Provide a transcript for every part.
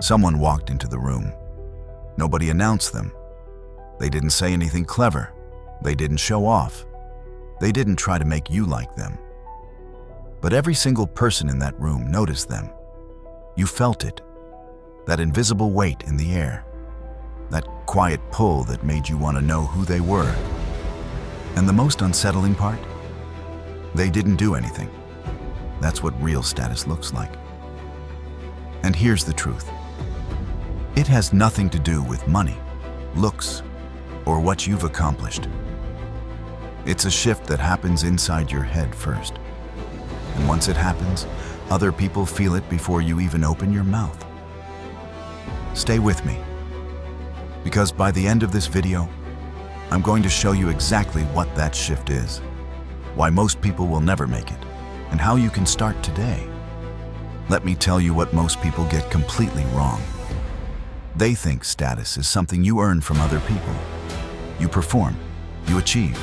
Someone walked into the room. Nobody announced them. They didn't say anything clever. They didn't show off. They didn't try to make you like them. But every single person in that room noticed them. You felt it. That invisible weight in the air. That quiet pull that made you want to know who they were. And the most unsettling part? They didn't do anything. That's what real status looks like. And here's the truth. It has nothing to do with money, looks, or what you've accomplished. It's a shift that happens inside your head first. And once it happens, other people feel it before you even open your mouth. Stay with me, because by the end of this video, I'm going to show you exactly what that shift is, why most people will never make it, and how you can start today. Let me tell you what most people get completely wrong. They think status is something you earn from other people. You perform, you achieve,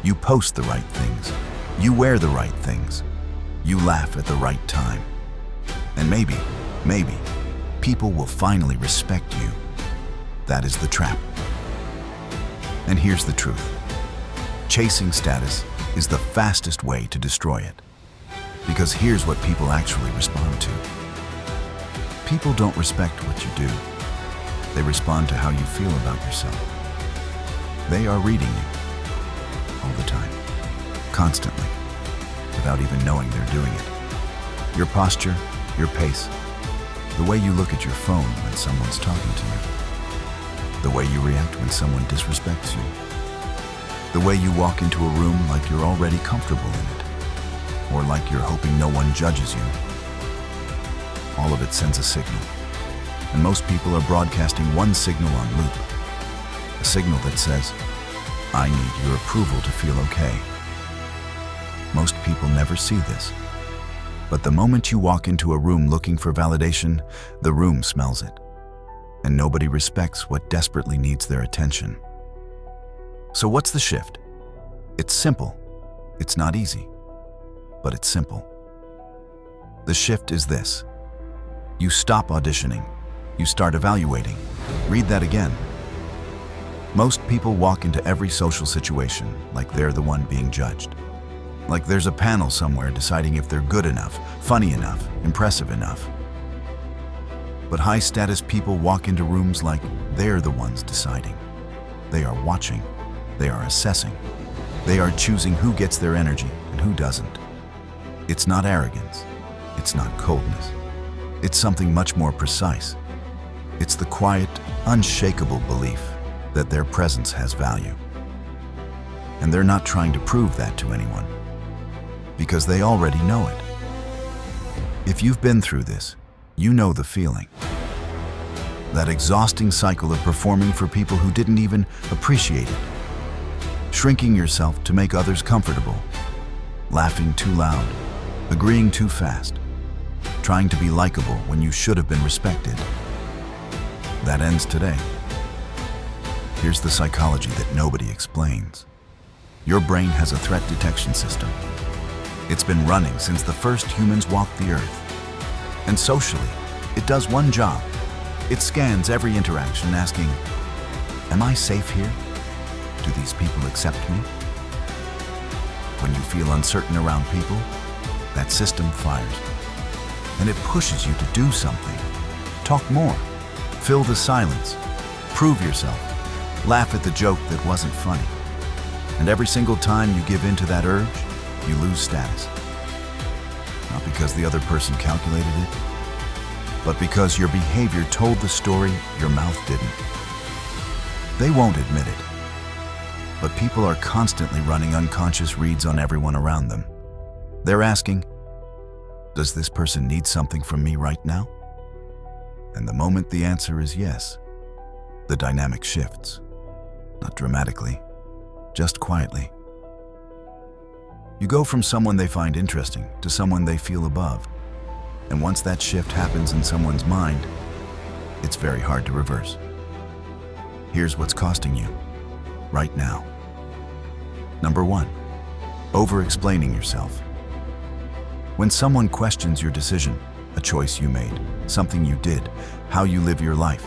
you post the right things, you wear the right things, you laugh at the right time. And maybe, people will finally respect you. That is the trap. And here's the truth. Chasing status is the fastest way to destroy it. Because here's what people actually respond to. People don't respect what you do. They respond to how you feel about yourself. They are reading you all the time, constantly, without even knowing they're doing it. Your posture, your pace, the way you look at your phone when someone's talking to you, the way you react when someone disrespects you, the way you walk into a room like you're already comfortable in it, or like you're hoping no one judges you. All of it sends a signal, and most people are broadcasting one signal on loop, a signal that says, I need your approval to feel okay. Most people never see this, but the moment you walk into a room looking for validation, the room smells it, and nobody respects what desperately needs their attention. So what's the shift? It's simple. It's not easy, but it's simple. The shift is this. You stop auditioning. You start evaluating. Read that again. Most people walk into every social situation like they're the one being judged. Like there's a panel somewhere deciding if they're good enough, funny enough, impressive enough. But high-status people walk into rooms like they're the ones deciding. They are watching. They are assessing. They are choosing who gets their energy and who doesn't. It's not arrogance. It's not coldness. It's something much more precise. It's the quiet, unshakable belief that their presence has value. And they're not trying to prove that to anyone, because they already know it. If you've been through this, you know the feeling. That exhausting cycle of performing for people who didn't even appreciate it. Shrinking yourself to make others comfortable. Laughing too loud. Agreeing too fast. Trying to be likable when you should have been respected. That ends today. Here's the psychology that nobody explains. Your brain has a threat detection system. It's been running since the first humans walked the earth. And socially, it does one job. It scans every interaction asking, am I safe here? Do these people accept me? When you feel uncertain around people, that system fires. And it pushes you to do something. Talk more. Fill the silence. Prove yourself. Laugh at the joke that wasn't funny. And every single time you give in to that urge, you lose status. Not because the other person calculated it, but because your behavior told the story your mouth didn't. They won't admit it, but people are constantly running unconscious reads on everyone around them. They're asking, does this person need something from me right now? And the moment the answer is yes, the dynamic shifts. Not dramatically, just quietly. You go from someone they find interesting to someone they feel above. And once that shift happens in someone's mind, it's very hard to reverse. Here's what's costing you right now. Number 1, over-explaining yourself. When someone questions your decision, a choice you made, something you did, how you live your life,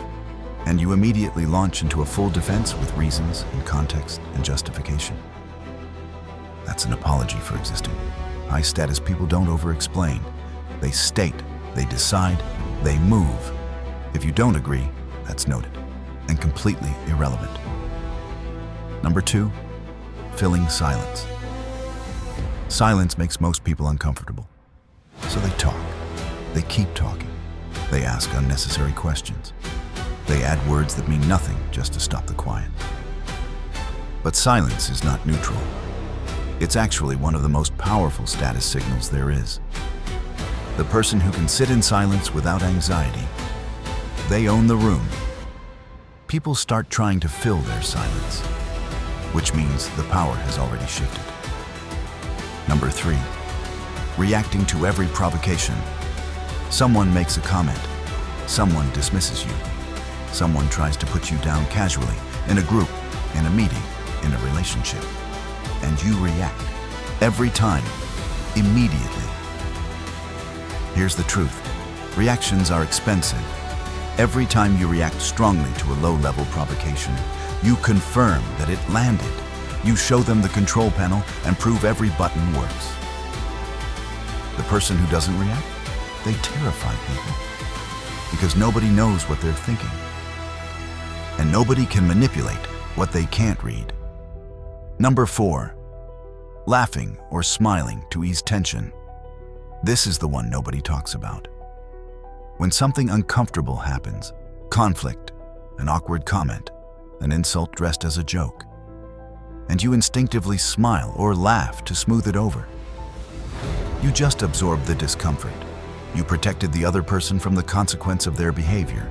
and you immediately launch into a full defense with reasons and context and justification. That's an apology for existing. High-status people don't over-explain. They state, they decide, they move. If you don't agree, that's noted and completely irrelevant. Number 2, filling silence. Silence makes most people uncomfortable. So they talk. They keep talking. They ask unnecessary questions. They add words that mean nothing just to stop the quiet. But silence is not neutral. It's actually one of the most powerful status signals there is. The person who can sit in silence without anxiety, they own the room. People start trying to fill their silence, which means the power has already shifted. Number 3, reacting to every provocation. Someone makes a comment. Someone dismisses you. Someone tries to put you down casually, in a group, in a meeting, in a relationship. And you react. Every time. Immediately. Here's the truth. Reactions are expensive. Every time you react strongly to a low-level provocation, you confirm that it landed. You show them the control panel and prove every button works. The person who doesn't react, they terrify people. Because nobody knows what they're thinking. And nobody can manipulate what they can't read. Number 4, laughing or smiling to ease tension. This is the one nobody talks about. When something uncomfortable happens, conflict, an awkward comment, an insult dressed as a joke, and you instinctively smile or laugh to smooth it over. You just absorbed the discomfort. You protected the other person from the consequence of their behavior,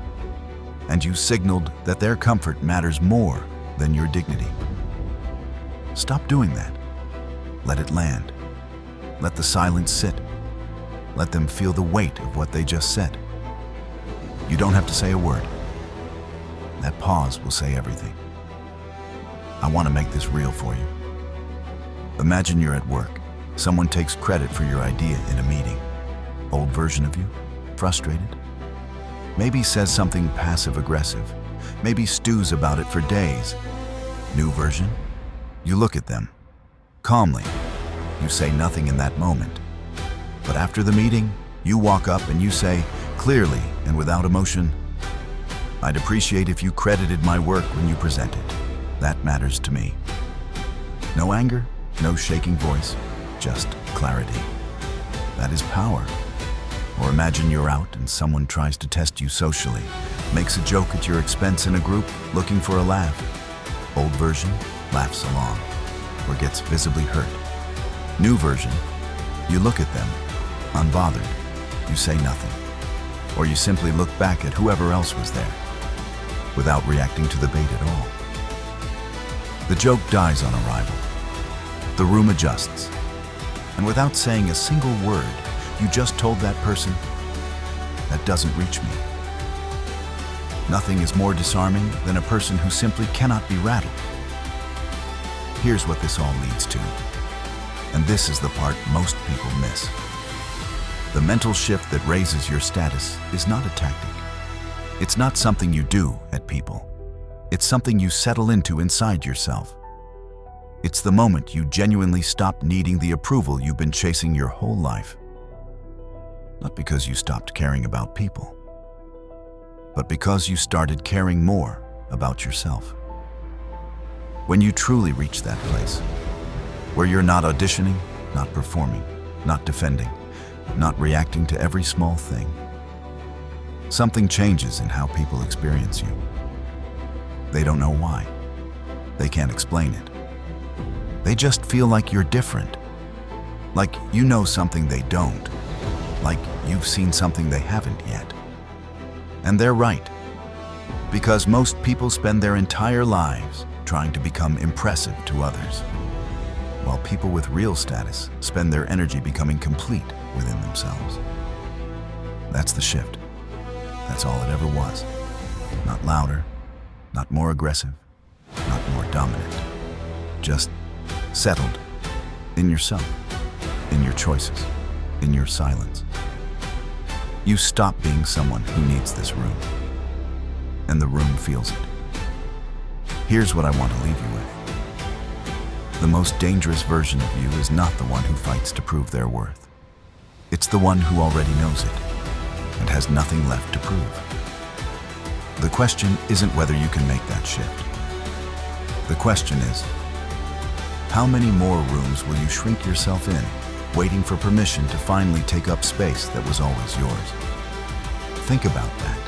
and you signaled that their comfort matters more than your dignity. Stop doing that. Let it land. Let the silence sit. Let them feel the weight of what they just said. You don't have to say a word. That pause will say everything. I want to make this real for you. Imagine you're at work. Someone takes credit for your idea in a meeting. Old version of you, frustrated. Maybe says something passive-aggressive. Maybe stews about it for days. New version? You look at them. Calmly. You say nothing in that moment. But after the meeting, you walk up and you say, clearly and without emotion, I'd appreciate if you credited my work when you presented. That matters to me. No anger, no shaking voice, just clarity. That is power. Or imagine you're out and someone tries to test you socially, makes a joke at your expense in a group, looking for a laugh. Old version, laughs along, or gets visibly hurt. New version, you look at them, unbothered, you say nothing. Or you simply look back at whoever else was there, without reacting to the bait at all. The joke dies on arrival. The room adjusts. And without saying a single word, you just told that person, that doesn't reach me. Nothing is more disarming than a person who simply cannot be rattled. Here's what this all leads to. And this is the part most people miss. The mental shift that raises your status is not a tactic. It's not something you do at people. It's something you settle into inside yourself. It's the moment you genuinely stop needing the approval you've been chasing your whole life. Not because you stopped caring about people, but because you started caring more about yourself. When you truly reach that place, where you're not auditioning, not performing, not defending, not reacting to every small thing, something changes in how people experience you. They don't know why. They can't explain it. They just feel like you're different. Like you know something they don't. Like you've seen something they haven't yet. And they're right. Because most people spend their entire lives trying to become impressive to others, while people with real status spend their energy becoming complete within themselves. That's the shift. That's all it ever was. Not louder, not more aggressive, not more dominant. Just settled in yourself, in your choices, in your silence. You stop being someone who needs this room, and the room feels it. Here's what I want to leave you with. The most dangerous version of you is not the one who fights to prove their worth. It's the one who already knows it and has nothing left to prove. The question isn't whether you can make that shift. The question is, how many more rooms will you shrink yourself in, waiting for permission to finally take up space that was always yours? Think about that.